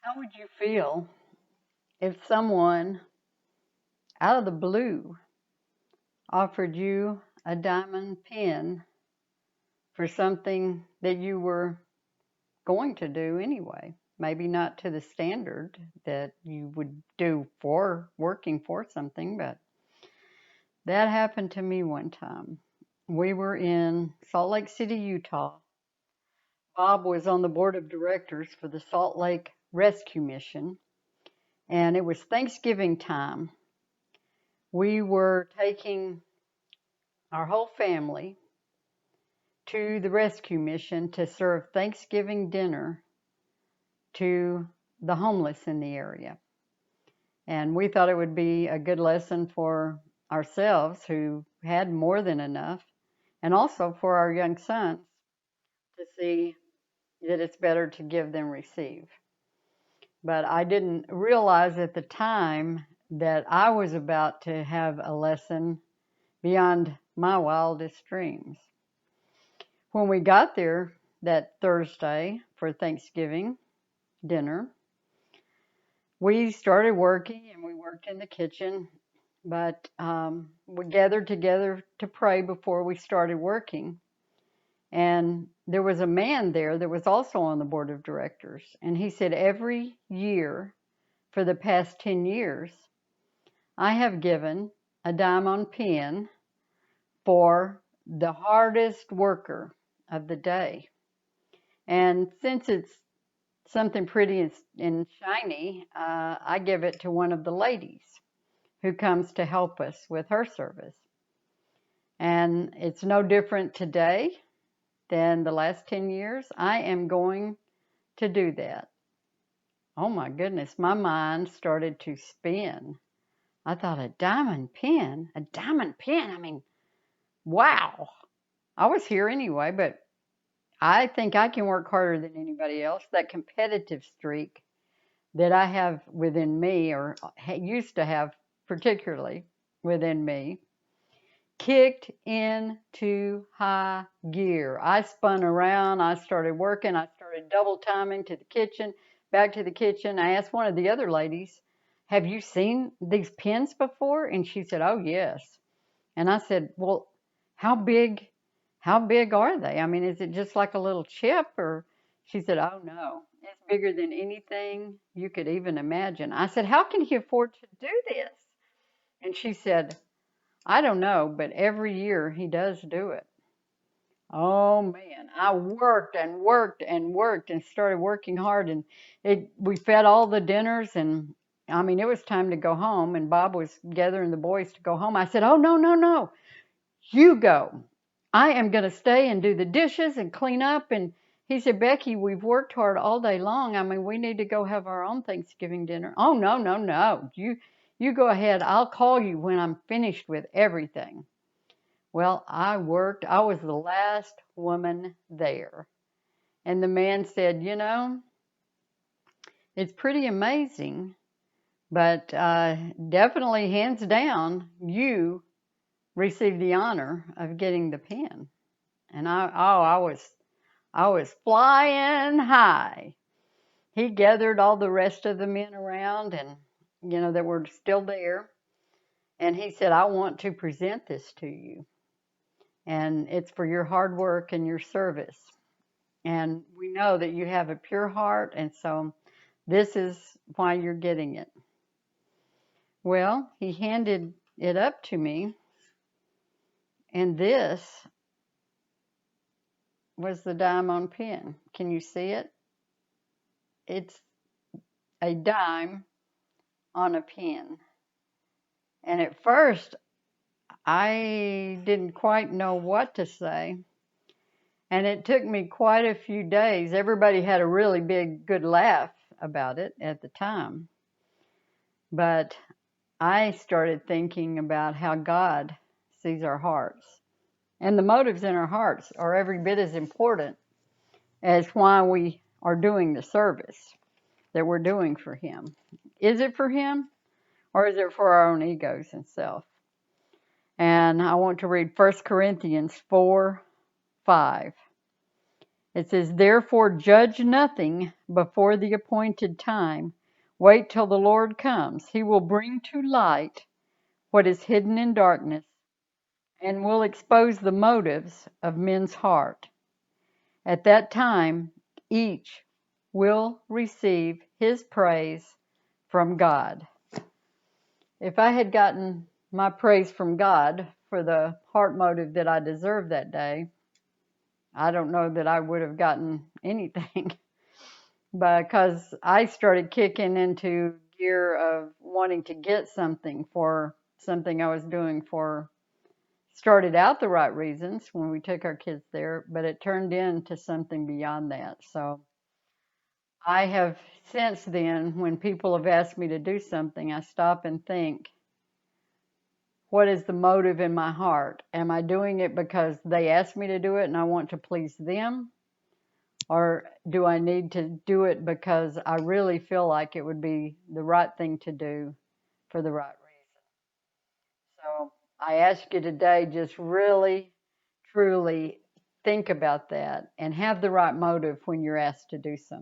How would you feel if someone out of the blue offered you a diamond pin for something that you were going to do anyway? Maybe not to the standard that you would do for working for something, but that happened to me one time. We were in Salt Lake City, Utah. Bob was on the board of directors for the Salt Lake Rescue Mission, and it was Thanksgiving time. We were taking our whole family to the rescue mission to serve Thanksgiving dinner to the homeless in the area. And we thought it would be a good lesson for ourselves who had more than enough, and also for our young sons to see that it's better to give than receive. But I didn't realize at the time that I was about to have a lesson beyond my wildest dreams. When we got there that Thursday for Thanksgiving dinner, we started working and we worked in the kitchen, but we gathered together to pray before we started working. And there was a man there that was also on the board of directors. And he said, every year for the past 10 years, I have given a diamond pin for the hardest worker of the day. And since it's something pretty and shiny, I give it to one of the ladies who comes to help us with her service. And it's no different today than the last 10 years. I am going to do that. Oh my goodness, my mind started to spin. I thought, a diamond pin? A diamond pin? I mean, wow. I was here anyway, but I think I can work harder than anybody else. That competitive streak that I have within me, or used to have particularly within me, kicked into high gear. I spun around. I started working. I started double timing to the kitchen, back to the kitchen. I asked one of the other ladies, have you seen these pins before? And she said, oh, yes. And I said, well, how big are they? I mean, is it just like a little chip? Or she said, oh no, it's bigger than anything you could even imagine. I said, how can he afford to do this? And she said, I don't know, but every year he does do it. Oh man, I worked and worked and worked and started working hard, and we fed all the dinners, and I mean it was time to go home, and Bob was gathering the boys to go home. I said, "Oh no, no, no. You go. I am going to stay and do the dishes and clean up." And he said, Becky, we've worked hard all day long. I mean, we need to go have our own Thanksgiving dinner. Oh, no, no, no. You go ahead. I'll call you when I'm finished with everything. Well, I worked. I was the last woman there. And the man said, it's pretty amazing, but definitely hands down, you received the honor of getting the pin. And I was flying high. He gathered all the rest of the men around, and that were still there, and he said, I want to present this to you, and it's for your hard work and your service, and we know that you have a pure heart, and so this is why you're getting it. Well, he handed it up to me, and this was the diamond pin. Can you see it? It's a dime on a pin. And at first, I didn't quite know what to say. And it took me quite a few days. Everybody had a really good laugh about it at the time. But I started thinking about how God sees our hearts. And the motives in our hearts are every bit as important as why we are doing the service that we're doing for Him. Is it for Him, or is it for our own egos and self? And I want to read 1 Corinthians 4:5. It says, therefore judge nothing before the appointed time. Wait till the Lord comes. He will bring to light what is hidden in darkness and will expose the motives of men's heart. At that time, each will receive his praise from God. If I had gotten my praise from God for the heart motive that I deserved that day, I don't know that I would have gotten anything because I started kicking into gear of wanting to get something for something I was doing for, started out the right reasons when we took our kids there, but it turned into something beyond that. So I have since then, when people have asked me to do something, I stop and think, what is the motive in my heart? Am I doing it because they asked me to do it and I want to please them? Or do I need to do it because I really feel like it would be the right thing to do for the right reason? So I ask you today, just really, truly think about that and have the right motive when you're asked to do something.